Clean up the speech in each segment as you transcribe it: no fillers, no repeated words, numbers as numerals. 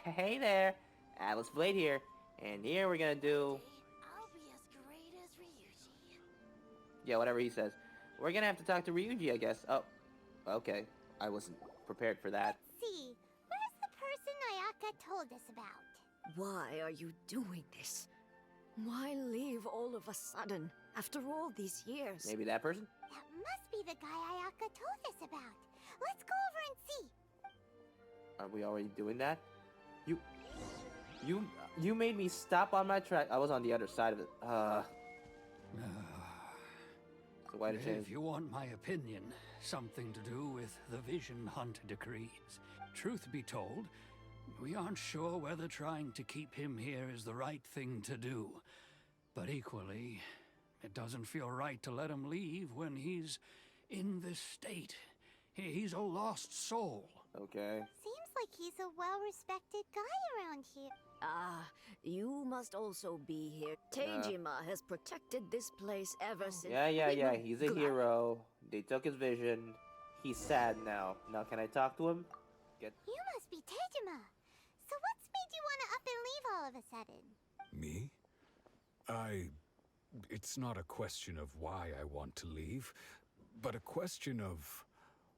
Hey there, Alice Blade here, and here we're gonna do, I'll be as great as Ryuji. yeah, whatever he says. We're gonna have to talk to Ryuji, I guess. Oh, okay. I wasn't prepared for that. Let's see. Where's the person Ayaka told us about? Why are you doing this? Why leave all of a sudden, after all these years? Maybe that person? That must be the guy Ayaka told us about. Let's go over and see. Are we already doing that? You, you made me stop on my track. I was on the other side of it. So why did you If change? you want my opinion, something to do with the Vision Hunt decrees. Truth be told, we aren't sure whether trying to keep him here is the right thing to do. But equally, it doesn't feel right to let him leave when he's in this state. He's a lost soul. Okay. Seems like he's a well-respected guy around here. You must also be here. Teijima has protected this place ever since. Yeah. He's a hero. They took his vision. He's sad now. Now, can I talk to him? You must be Tejima. So what's made you want to up and leave all of a sudden? Me? It's not a question of why I want to leave, but a question of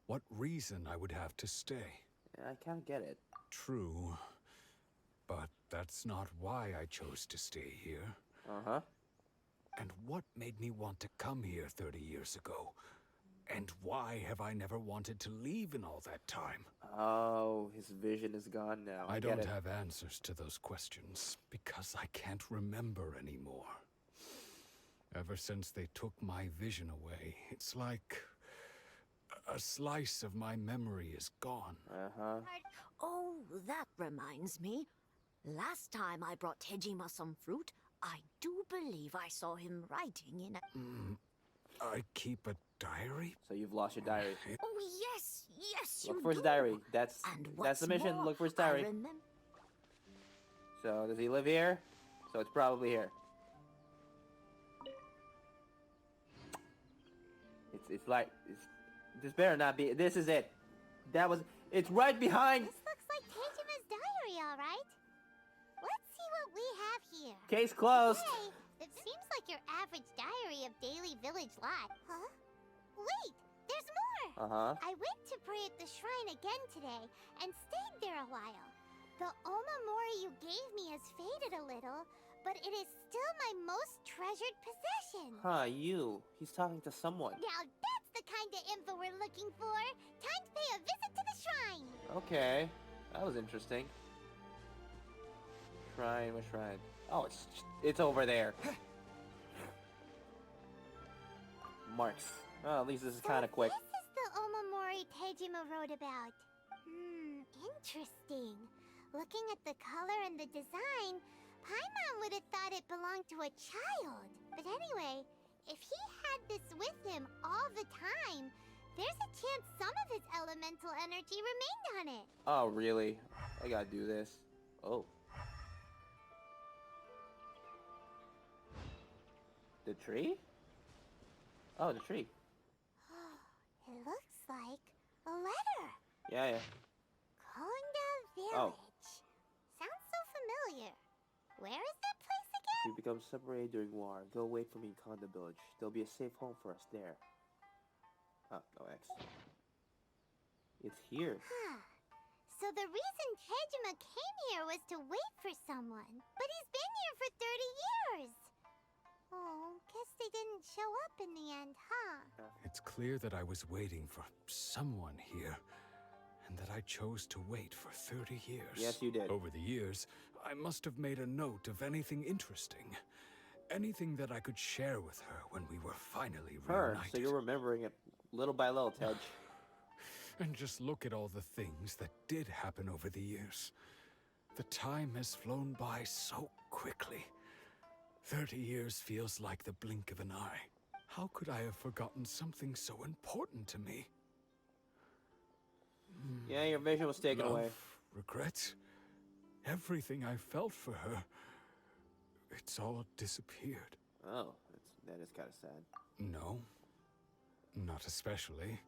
what reason I would have to stay. I can't get it. True, but that's not why I chose to stay here. Uh-huh. And what made me want to come here 30 years ago? And why have I never wanted to leave in all that time? Oh, his vision is gone now. I get don't it. have answers to those questions because I can't remember anymore. Ever since they took my vision away, it's like a slice of my memory is gone. Uh-huh. Oh, that reminds me. Last time I brought Tejima some fruit, I do believe I saw him writing in a... I keep a diary? So you've lost your diary. Oh, yes, you Look for his do. diary. That's And the mission. more, Look for his I diary. remem- So does he live here? So it's probably here. This better not be. This is it. It's right behind. This looks like Tejima's diary, all right. Let's see what we have here. Case closed. Hey, it seems like your average diary of daily village life. Huh? Wait, there's more. Uh-huh. I went to pray at the shrine again today and stayed there a while. The Omamori you gave me has faded a little, but it is still my most treasured possession. Huh, you. He's talking to someone. Now that's the kind of info we're looking for. Time to pay a visit to the shrine. Okay. That was interesting. Shrine, what shrine? Oh, it's over there. Marks. Oh, at least this is kind of quick. This is the Omamori Tejima wrote about. Interesting. Looking at the color and the design, Paimon would have thought it belonged to a child. But anyway, if he had this with him all the time, there's a chance some of his elemental energy remained on it. Oh, really? I gotta do this. Oh. The tree? Oh, the tree. It looks like a letter. Yeah. Konda Village. Oh. Sounds so familiar. Where is that place We again? become separated during war. Go wait for me in Konda Village. There'll be a safe home for us there. Oh, no X. It's here. So the reason Tejima came here was to wait for someone. But he's been here for 30 years. Oh, guess they didn't show up in the end, huh? It's clear that I was waiting for someone here, and that I chose to wait for 30 years. Yes, you did. Over the years, I must have made a note of anything interesting. Anything that I could share with her when we were finally Her. reunited. So you're remembering it little by little, Tej. And just look at all the things that did happen over the years. The time has flown by so quickly. 30 years feels like the blink of an eye. How could I have forgotten something so important to me? Yeah, your vision was taken away. Love, regret, everything I felt for her, it's all disappeared. Oh, that is kind of sad. No, not especially.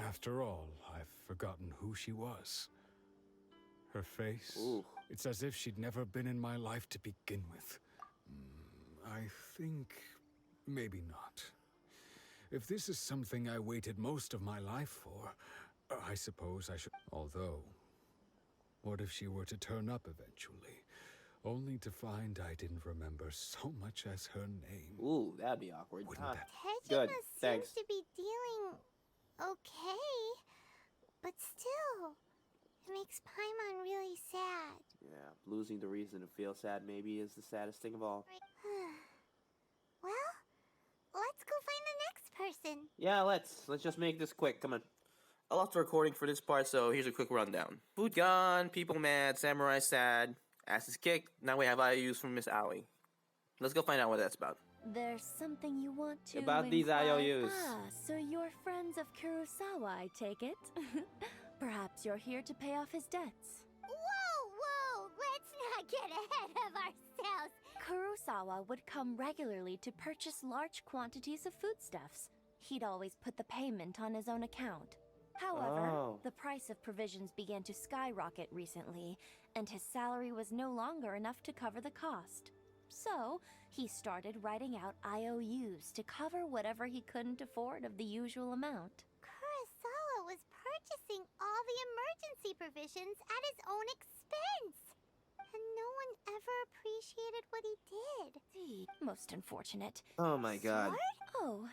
After all, I've forgotten who she was. Her face. Ooh. It's as if she'd never been in my life to begin with. I think maybe not. If this is something I waited most of my life for, I suppose I should. Although, what if she were to turn up eventually, only to find I didn't remember so much as her name? Ooh, that'd be awkward. Wouldn't Ah, that- Good, Tejima thanks. seems to be dealing okay, but still, it makes Paimon really sad. Yeah, losing the reason to feel sad maybe is the saddest thing of all. Well, let's go find the next person. Yeah, let's just make this quick. Come on. I lost the recording for this part, so here's a quick rundown. Food gone, people mad, samurai sad, asses kicked. Now we have IOUs from Miss Aoi. Let's go find out what that's about. There's something you want to About these inquire- IOUs. Ah, so you're friends of Kurosawa, I take it? Perhaps you're here to pay off his debts. Whoa, let's not get ahead of ourselves. Kurosawa would come regularly to purchase large quantities of foodstuffs. He'd always put the payment on his own account. However, Oh. the price of provisions began to skyrocket recently, and his salary was no longer enough to cover the cost. So, he started writing out IOUs to cover whatever he couldn't afford of the usual amount. Kurosawa was purchasing all the emergency provisions at his own expense. And no one ever appreciated what he did. Most unfortunate. Oh my god. Sword? Oh,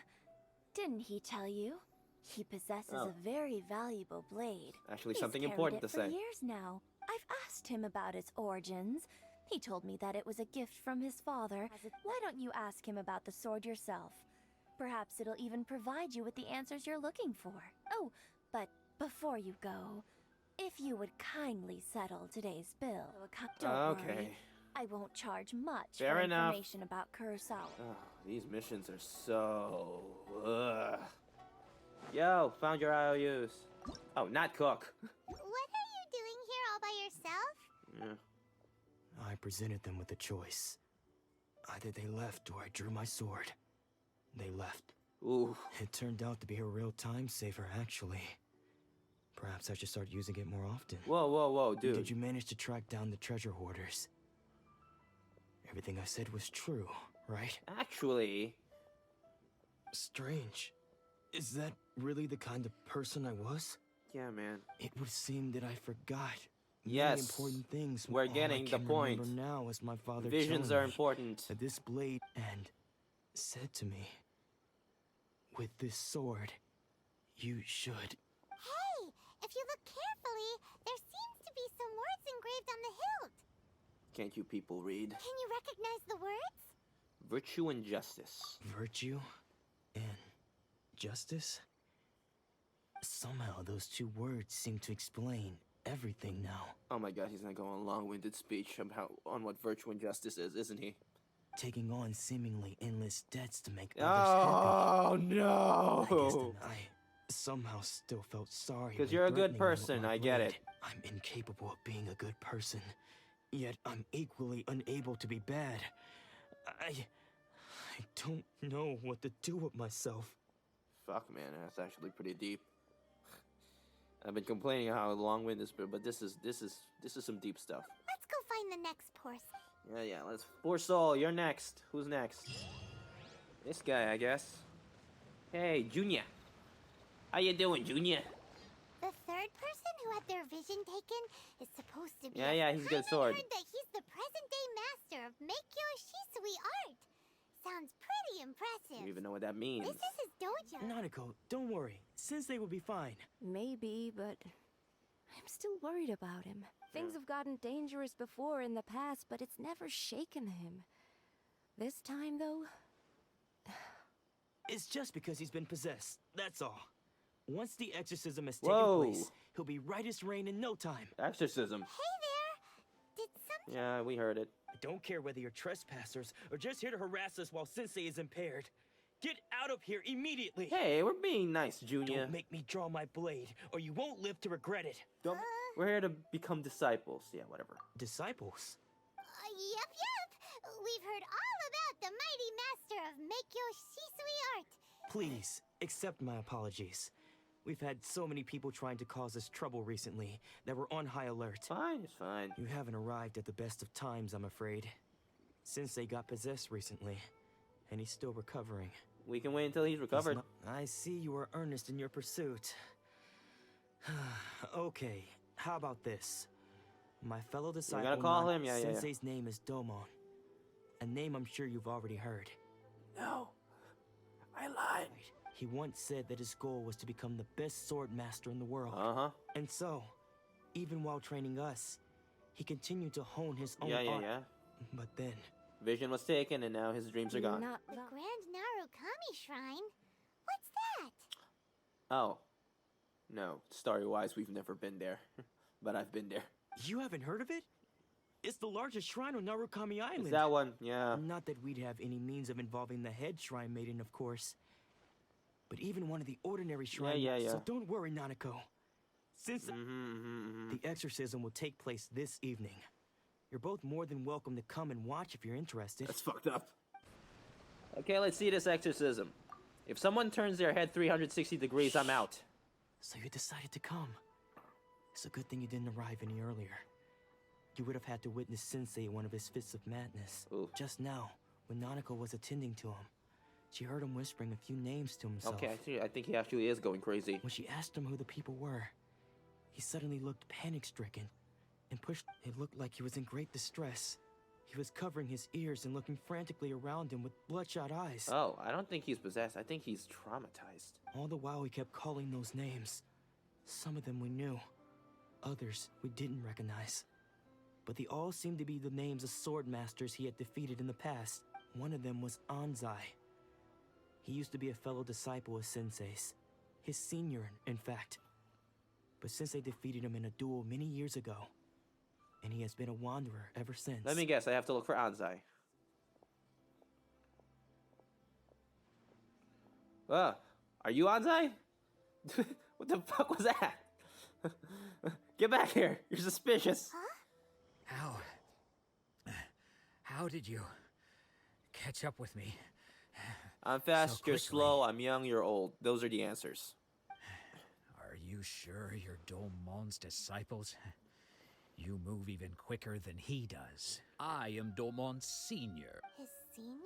didn't he tell you? He possesses Oh. a very valuable blade. Actually, He's something carried important it to for say. years now. I've asked him about its origins. He told me that it was a gift from his father. Why don't you ask him about the sword yourself? Perhaps it'll even provide you with the answers you're looking for. Oh, but before you go, if you would kindly settle today's bill. Don't Okay. worry. I won't charge much Fair for enough. information about Kurosawa. Oh, these missions are so... Ugh. Yo, found your IOUs. Oh, not cook. What are you doing here all by yourself? Yeah. I presented them with a choice. Either they left or I drew my sword. They left. Ooh. It turned out to be a real time saver, actually. Perhaps I should start using it more often. Whoa, dude. Did you manage to track down the treasure hoarders? Everything I said was true, right? Actually... Strange. Is that really the kind of person I was? Yeah, man. It would seem that I forgot many Yes. important things. We're All I getting the can point. remember now is my father Visions telling are me important. that this blade and said to me, with this sword, you should. Hey, if you look carefully, there seems to be some words engraved on the hilt. Can't you people read? Can you recognize the words? Virtue and justice. Virtue and justice? Somehow those two words seem to explain everything now. Oh my god, he's not going a long-winded speech about on what virtue and justice is, isn't he? Taking on seemingly endless debts to make others Oh happy. I guess no! then I somehow still felt sorry. 'Cause when you're a good threatening them with person, my I get blade. it. I'm incapable of being a good person, yet I'm equally unable to be bad. I don't know what to do with myself. Fuck, man, that's actually pretty deep. I've been complaining how long-winded this, but this is some deep stuff. Let's go find the next person. Yeah, let's. Poor soul, you're next. Who's next? This guy, I guess. Hey, Junior. How you doing, Junior? The third person who had their vision taken is supposed to be. Yeah, he's a good sword. I heard that he's the present-day master of Meikyo Shisui art. Sounds pretty impressive. You even know what that means? This is his dojo. Nanako, don't worry. Sensei will be fine. Maybe, but I'm still worried about him. Things have gotten dangerous before in the past, but it's never shaken him. This time, though, It's just because he's been possessed, that's all. Once the exorcism has Whoa. taken place, he'll be right as rain in no time. Exorcism. Hey there. Did something? Yeah, we heard it. I don't care whether you're trespassers or just here to harass us while Sensei is impaired. Get out of here immediately! Hey, we're being nice, Junior. Don't make me draw my blade, or you won't live to regret it. Don't- We're here to become disciples. Yeah, whatever. Disciples? Yep. We've heard all about the mighty master of Meikyo Shisui art. Please, accept my apologies. We've had so many people trying to cause us trouble recently that we're on high alert. Fine, it's fine. You haven't arrived at the best of times, I'm afraid. Sensei got possessed recently, and he's still recovering. We can wait until he's recovered. I see you are earnest in your pursuit. Okay, how about this? My fellow disciple, gonna call him? Yeah. Sensei's name is Domon. A name I'm sure you've already heard. No, I lied. He once said that his goal was to become the best sword master in the world. Uh-huh. And so, even while training us, he continued to hone his own art. Yeah. But then, Vision was taken, and now his dreams are gone. Not The the- Grand Narukami Shrine? What's that? Oh. No, story-wise, we've never been there. But I've been there. you haven't heard of it? It's the largest shrine on Narukami Island. Is that one? Yeah. Not that we'd have any means of involving the head shrine maiden, of course. But even one of the ordinary shrine. Yeah. So don't worry, Nanako. Since Mm-hmm. the exorcism will take place this evening, you're both more than welcome to come and watch if you're interested. That's fucked up. Okay, let's see this exorcism. If someone turns their head 360 degrees, I'm out. So you decided to come. It's a good thing you didn't arrive any earlier. You would have had to witness Sensei in one of his fits of madness. Ooh. Just now, when Nanako was attending to him, she heard him whispering a few names to himself. Okay, I think he actually is going crazy. When she asked him who the people were, he suddenly looked panic-stricken and pushed. It looked like he was in great distress. He was covering his ears and looking frantically around him with bloodshot eyes. Oh, I don't think he's possessed. I think he's traumatized. All the while, he kept calling those names. Some of them we knew, others we didn't recognize. But they all seemed to be the names of sword masters he had defeated in the past. One of them was Anzai. He used to be a fellow disciple of Sensei's. His senior, in fact. But Sensei defeated him in a duel many years ago. And he has been a wanderer ever since. Let me guess, I have to look for Anzai. Are you Anzai? What the fuck was that? Get back here. You're suspicious. How did you catch up with me? I'm fast, So you're quickly. slow, I'm young, you're old. Those are the answers. Are you sure you're Domon's disciples? You move even quicker than he does. I am Domon's senior. His senior?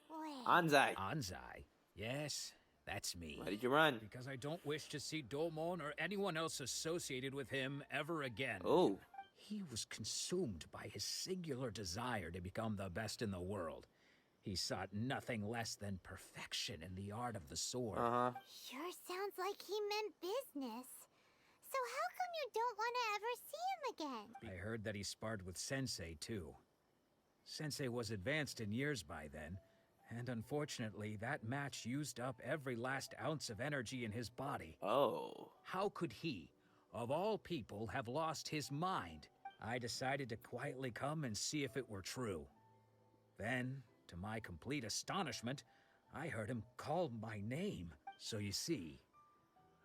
Wait. Anzai. Anzai? Yes, that's me. Why did you run? Because I don't wish to see Domon or anyone else associated with him ever again. Oh. He was consumed by his singular desire to become the best in the world. He sought nothing less than perfection in the art of the sword. Uh-huh. Sure sounds like he meant business. So how come you don't want to ever see him again? I heard that he sparred with Sensei, too. Sensei was advanced in years by then, and unfortunately, that match used up every last ounce of energy in his body. Oh. How could he, of all people, have lost his mind? I decided to quietly come and see if it were true. Then, to my complete astonishment, I heard him call my name. So you see,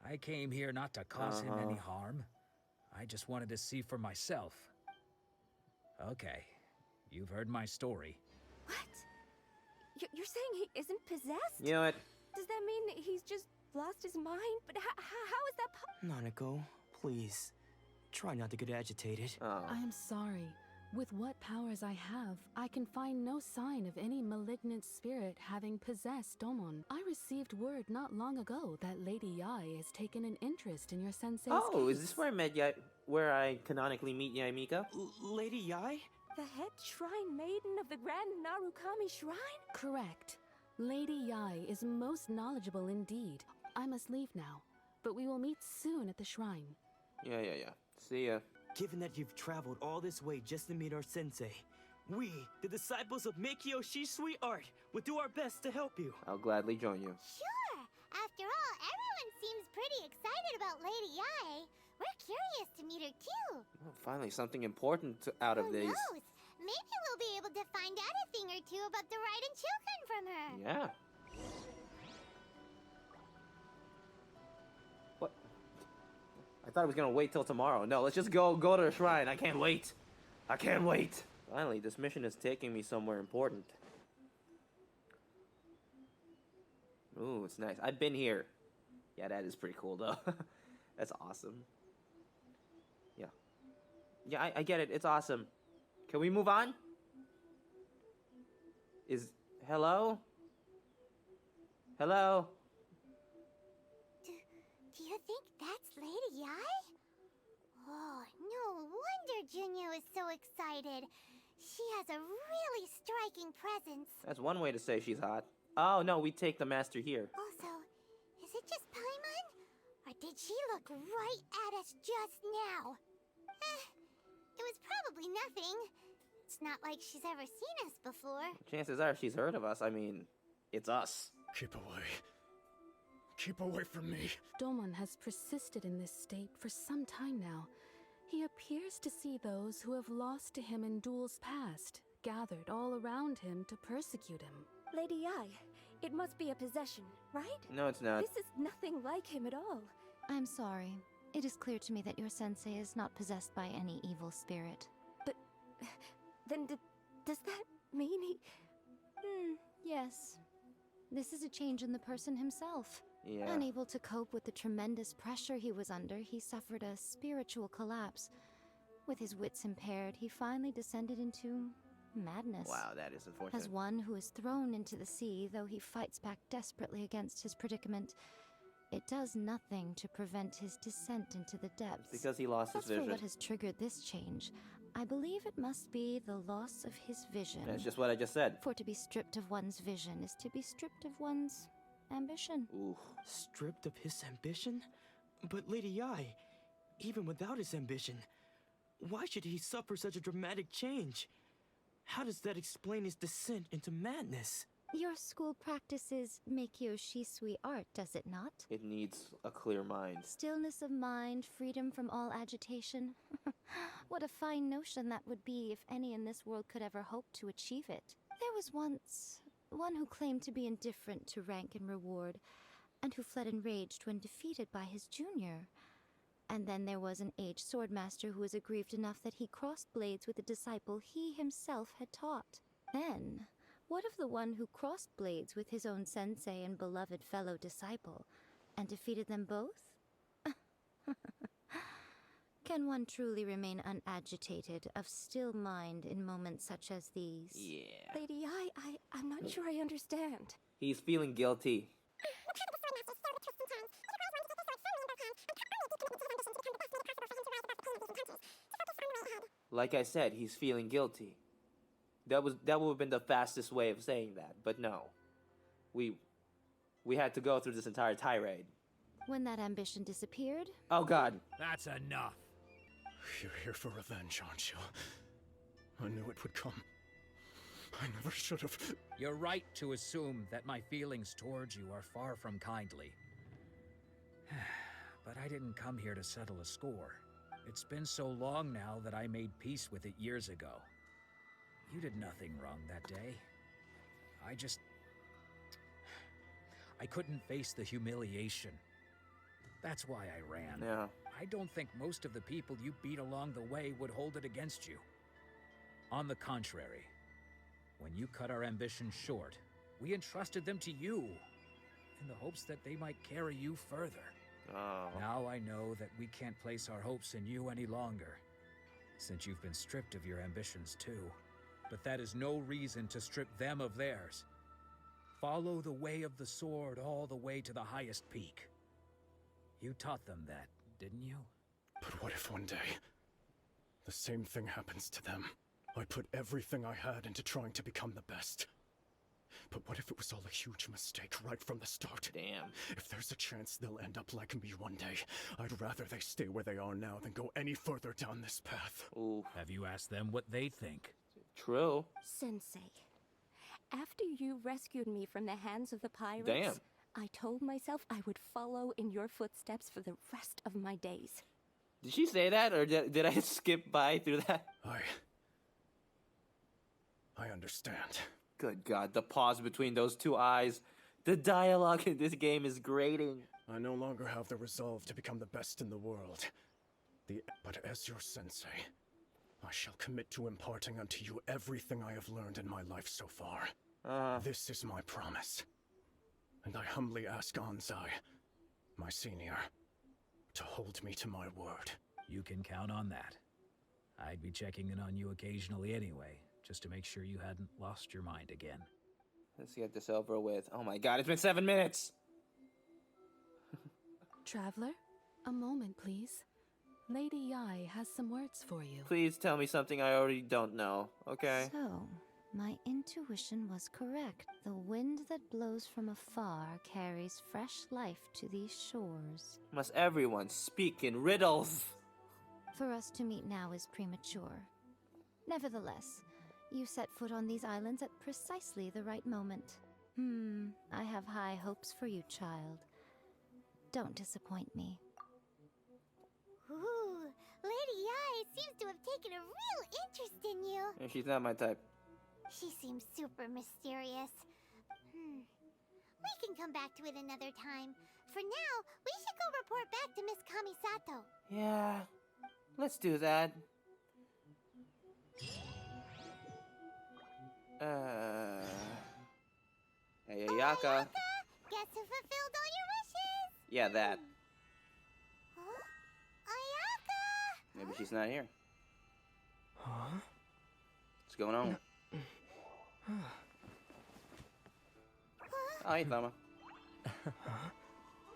I came here not to cause him any harm. I just wanted to see for myself. Okay, you've heard my story. What? You're saying he isn't possessed? You know what? Does that mean he's just lost his mind? But how is that Nanako, please. Try not to get agitated. Oh. I am sorry. With what powers I have, I can find no sign of any malignant spirit having possessed Domon. I received word not long ago that Lady Yai has taken an interest in your sensei's Oh, is case. this where I met where I canonically meet Yaimika? Lady Yai? The head shrine maiden of the Grand Narukami Shrine? Correct. Lady Yai is most knowledgeable indeed. I must leave now, but we will meet soon at the shrine. Yeah. See ya. Given that you've traveled all this way just to meet our sensei, we, the disciples of Meikyo Shisui Art, will do our best to help you. I'll gladly join you. Sure. After all, everyone seems pretty excited about Lady Yai. We're curious to meet her too. Oh, finally, something important out of Who these. knows? Maybe we'll be able to find out a thing or two about the Raiden children from her. Yeah. What? I thought I was gonna wait till tomorrow. No, let's just go to the shrine. I can't wait. I can't wait. Finally, this mission is taking me somewhere important. Ooh, it's nice. I've been here. Yeah, that is pretty cool though. That's awesome. Yeah. Yeah, I get it. It's awesome. Can we move on? Hello? Hello? Do you think that's Lady Yi? Oh, no wonder Junior is so excited. She has a really striking presence. That's one way to say she's hot. Oh, no, we take the master here. Also, is it just Paimon? Or did she look right at us just now? It was probably nothing. It's not like she's ever seen us before. Chances are she's heard of us. I mean, it's us. Keep away. Keep away from me. Domon has persisted in this state for some time now. He appears to see those who have lost to him in duels past, gathered all around him to persecute him. Lady Yi, it must be a possession, right? No, it's not. This is nothing like him at all. I'm sorry. It is clear to me that your sensei is not possessed by any evil spirit. But then does that mean he... Yes. This is a change in the person himself. Yeah. Unable to cope with the tremendous pressure he was under, he suffered a spiritual collapse. With his wits impaired, he finally descended into madness. Wow, that is unfortunate. As one who is thrown into the sea, though he fights back desperately against his predicament, it does nothing to prevent his descent into the depths. Because he lost his As for vision. what has triggered this change, I believe it must be the loss of his vision. That's just what I just said. For to be stripped of one's vision is to be stripped of one's ambition. Ooh. Stripped of his ambition? But Lady Yi, even without his ambition, why should he suffer such a dramatic change? How does that explain his descent into madness? Your school practices Meikyo Shisui art, does it not? It needs a clear mind. Stillness of mind, freedom from all agitation. What a fine notion that would be if any in this world could ever hope to achieve it. There was once one who claimed to be indifferent to rank and reward, and who fled enraged when defeated by his junior. And then there was an aged swordmaster who was aggrieved enough that he crossed blades with a disciple he himself had taught. Then, what of the one who crossed blades with his own sensei and beloved fellow disciple, and defeated them both? Can one truly remain unagitated, of still mind in moments such as these? Yeah. Lady Yi, I'm not sure I understand. He's feeling guilty. Like I said, he's feeling guilty. That would have been the fastest way of saying that, but no. We had to go through this entire tirade. When that ambition disappeared, Oh god. That's enough. You're here for revenge, aren't you? I knew it would come. I never should have. You're right to assume that my feelings towards you are far from kindly. But I didn't come here to settle a score. It's been so long now that I made peace with it years ago. You did nothing wrong that day. I couldn't face the humiliation. That's why I ran. Yeah. I don't think most of the people you beat along the way would hold it against you. On the contrary, when you cut our ambitions short, we entrusted them to you, in the hopes that they might carry you further. Oh. Now I know that we can't place our hopes in you any longer, since you've been stripped of your ambitions too. But that is no reason to strip them of theirs. Follow the way of the sword all the way to the highest peak. You taught them that, didn't you? But what if one day the same thing happens to them? I put everything I had into trying to become the best. But what if it was all a huge mistake right from the start? Damn. If there's a chance they'll end up like me one day, I'd rather they stay where they are now than go any further down this path. Ooh. Have you asked them what they think? True. Sensei, after you rescued me from the hands of the pirates, Damn. I told myself I would follow in your footsteps for the rest of my days. Did she say that, or did I skip by through that? I understand. Good God, the pause between those two eyes. The dialogue in this game is grating. I no longer have the resolve to become the best in the world. But as your sensei, I shall commit to imparting unto you everything I have learned in my life so far. This is my promise. And I humbly ask Anzai, my senior, to hold me to my word. You can count on that. I'd be checking in on you occasionally anyway, just to make sure you hadn't lost your mind again. Let's get this over with. Oh my god, it's been 7 minutes! Traveler, a moment, please. Lady Yai has some words for you. Please tell me something I already don't know, okay? So, my intuition was correct. The wind that blows from afar carries fresh life to these shores. Must everyone speak in riddles? For us to meet now is premature. Nevertheless, you set foot on these islands at precisely the right moment. I have high hopes for you, child. Don't disappoint me. Ooh, Lady Yai seems to have taken a real interest in you. Yeah, she's not my type. She seems super mysterious. We can come back to it another time. For now, we should go report back to Miss Kamisato. Yeah, let's do that. Hey, Ayaka. Guess who fulfilled all your wishes? Yeah, that. Huh? Ayaka! Maybe she's not here. Huh? What's going on? Oh, hey, Thama.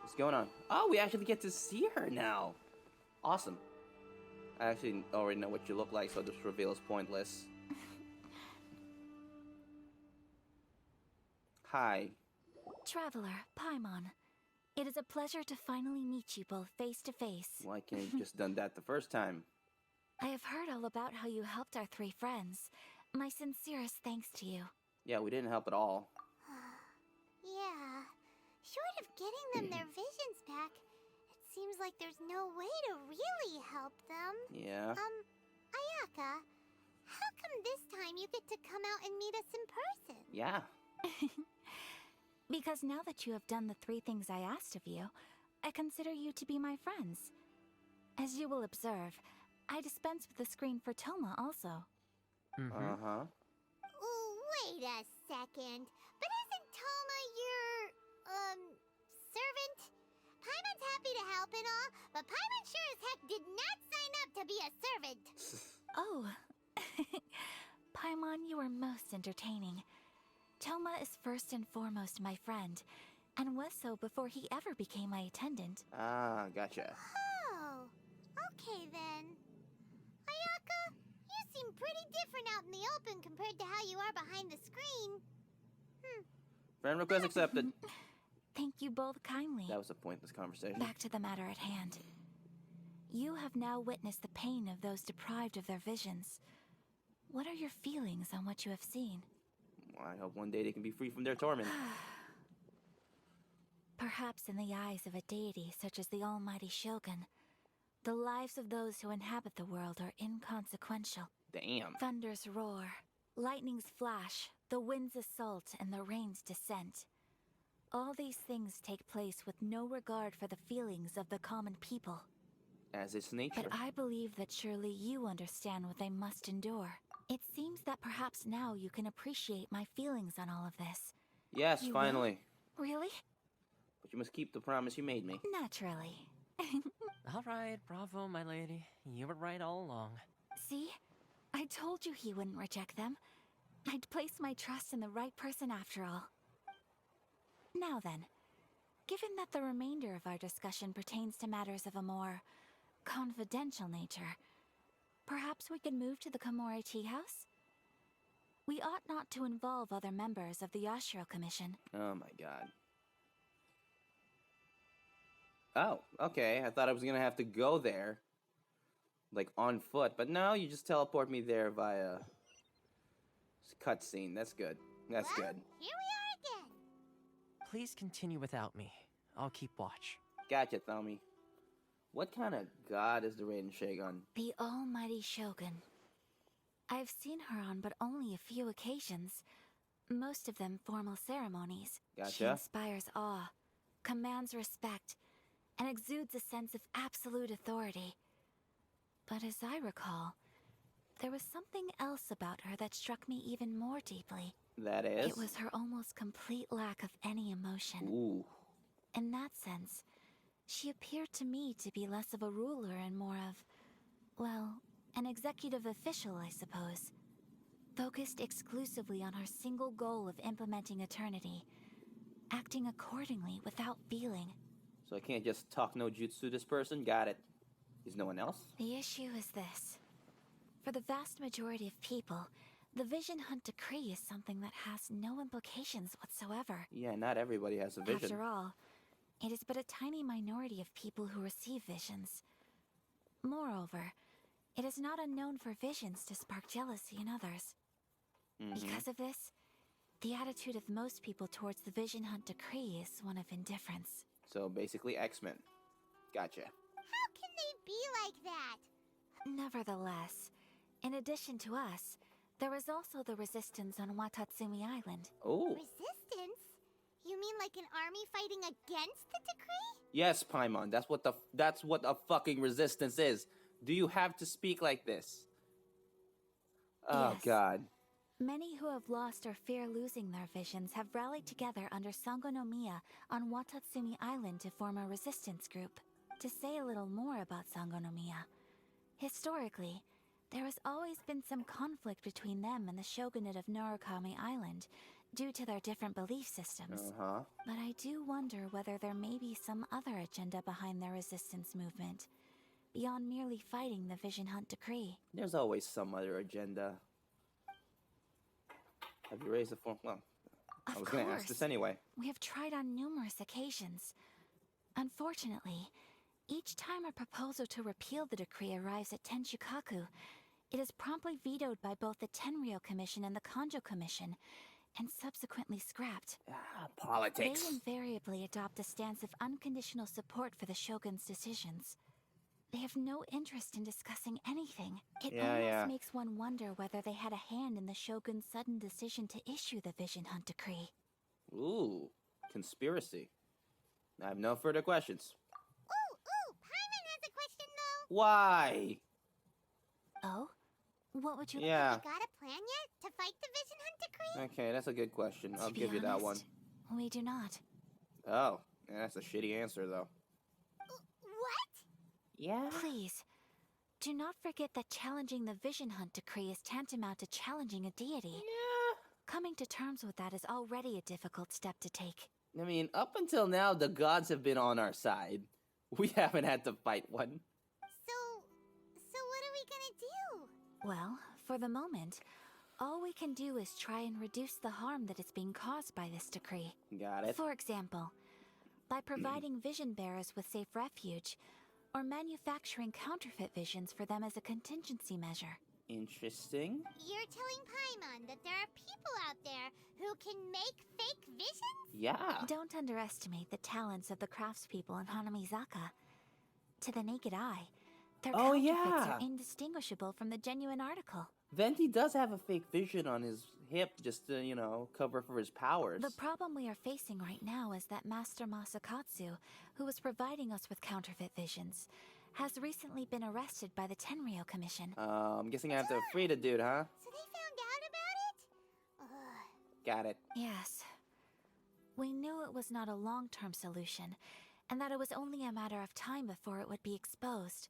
What's going on? Oh, we actually get to see her now. Awesome. I actually already know what you look like, so this reveal is pointless. Hi. Traveler, Paimon. It is a pleasure to finally meet you both face to face. Why can't you just done that the first time? I have heard all about how you helped our 3 friends. My sincerest thanks to you. Yeah, we didn't help at all. Yeah. Short of getting them their visions back, it seems like there's no way to really help them. Yeah. Ayaka, how come this time you get to come out and meet us in person? Yeah. Because now that you have done the 3 things I asked of you, I consider you to be my friends. As you will observe, I dispense with the screen for Toma also. Uh-huh. Ooh, wait a second. But isn't Toma your, servant? Paimon's happy to help and all, but Paimon sure as heck did not sign up to be a servant. Oh. Paimon, you are most entertaining. Toma is first and foremost my friend, and was so before he ever became my attendant. Ah, gotcha. Oh, okay then. Ayaka, you seem pretty different out in the open compared to how you are behind the screen. Friend request accepted. Thank you both kindly. That was a pointless conversation. Back to the matter at hand. You have now witnessed the pain of those deprived of their visions. What are your feelings on what you have seen? I hope one day they can be free from their torment. Perhaps in the eyes of a deity such as the almighty Shogun, the lives of those who inhabit the world are inconsequential. Damn. Thunders roar, lightnings flash, the winds assault, and the rains descent. All these things take place with no regard for the feelings of the common people. As its nature. But I believe that surely you understand what they must endure. It seems that perhaps now you can appreciate my feelings on all of this. Yes, You finally. will? Really? But you must keep the promise you made me. Naturally. Alright, bravo, my lady. You were right all along. See? I told you he wouldn't reject them. I'd placed my trust in the right person after all. Now then, given that the remainder of our discussion pertains to matters of a more confidential nature, perhaps we could move to the Komori Tea House? We ought not to involve other members of the Yashiro Commission. Oh my god. Oh, okay. I thought I was gonna have to go there. Like, on foot. But no, you just teleport me there via cutscene. That's good. That's Well, good. here we are again. Please continue without me. I'll keep watch. Gotcha, Tommy. What kind of god is the Raiden Shagun? The almighty Shogun. I've seen her on but only a few occasions. Most of them formal ceremonies. She Gotcha. inspires awe, commands respect, and exudes a sense of absolute authority. But as I recall, there was something else about her that struck me even more deeply. That is? It was her almost complete lack of any emotion. Ooh. In that sense, She appeared to me to be less of a ruler and more of, well, an executive official, I suppose. Focused exclusively on her single goal of implementing eternity, acting accordingly without feeling. So I can't just talk no jutsu this person? Got it. Is no one else? The issue is this. For the vast majority of people, the Vision Hunt Decree is something that has no implications whatsoever. Yeah, not everybody has a vision. After all, it is but a tiny minority of people who receive visions. Moreover, it is not unknown for visions to spark jealousy in others. Because of this, the attitude of most people towards the Vision Hunt Decree is one of indifference. So basically X-Men. Gotcha. How can they be like that? Nevertheless, in addition to us, there is also the resistance on Watatsumi Island. Oh. Resistance? You mean like an army fighting against the decree? Yes, Paimon, that's what a fucking resistance is. Do you have to speak like this? Oh, Yes. God. Many who have lost or fear losing their visions have rallied together under Sangonomiya on Watatsumi Island to form a resistance group. To say a little more about Sangonomiya, historically, there has always been some conflict between them and the shogunate of Norokami Island due to their different belief systems. But I do wonder whether there may be some other agenda behind their resistance movement, beyond merely fighting the Vision Hunt Decree. There's always some other agenda. Have you raised the form? Well, I was going to ask this anyway. We have tried on numerous occasions. Unfortunately, each time a proposal to repeal the decree arrives at Tenshukaku, it is promptly vetoed by both the Tenryou Commission and the Kanjo Commission, and subsequently scrapped. Politics. They invariably adopt a stance of unconditional support for the Shogun's decisions. They have no interest in discussing anything. It almost makes one wonder whether they had a hand in the Shogun's sudden decision to issue the Vision Hunt Decree. Ooh, conspiracy. I have no further questions. Ooh, Paimon has a question though. Why? Oh? What would you Have you got a plan yet to fight the Vision Hunt Decree? Okay, that's a good question. I'll To be give you that one. honest, we do not. Oh, yeah, that's a shitty answer, though. What? Yeah? Please, do not forget that challenging the Vision Hunt Decree is tantamount to challenging a deity. Yeah. Coming to terms with that is already a difficult step to take. I mean, up until now, the gods have been on our side. We haven't had to fight one. So what are we gonna do? Well, for the moment, all we can do is try and reduce the harm that is being caused by this decree. Got it. For example, by providing vision bearers with safe refuge, or manufacturing counterfeit visions for them as a contingency measure. Interesting. You're telling Paimon that there are people out there who can make fake visions? Yeah. Don't underestimate the talents of the craftspeople in Hanamizaka. To the naked eye, their counterfeits are indistinguishable from the genuine article. Venti does have a fake vision on his hip just to, you know, cover for his powers. The problem we are facing right now is that Master Masakatsu, who was providing us with counterfeit visions, has recently been arrested by the Tenryou Commission. I'm guessing I have to free the dude, huh? So they found out about it? Ugh. Got it. Yes. We knew it was not a long-term solution, and that it was only a matter of time before it would be exposed.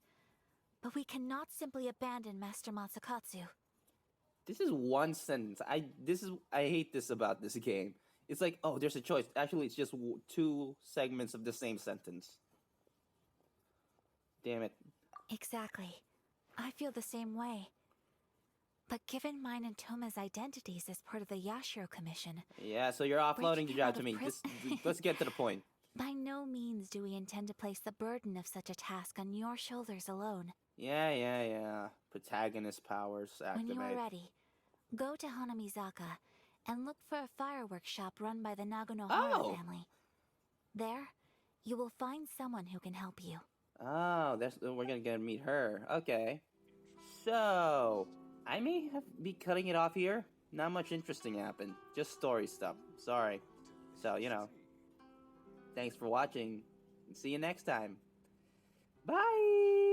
But we cannot simply abandon Master Masakatsu. This is one sentence. I hate this about this game. It's like, oh, there's a choice. Actually, it's just two segments of the same sentence. Damn it. Exactly. I feel the same way. But given mine and Toma's identities as part of the Yashiro Commission... Yeah, so you're offloading the breaking job out to of me. prison- Let's get to the point. By no means do we intend to place the burden of such a task on your shoulders alone. Yeah. Protagonist powers activate. When you are ready, go to Hanamizaka and look for a fireworks shop run by the Naganohara family. There, you will find someone who can help you. Oh, we're gonna get to meet her. Okay. So, I may be cutting it off here. Not much interesting happened. Just story stuff. Sorry. So, you know. Thanks for watching. See you next time. Bye!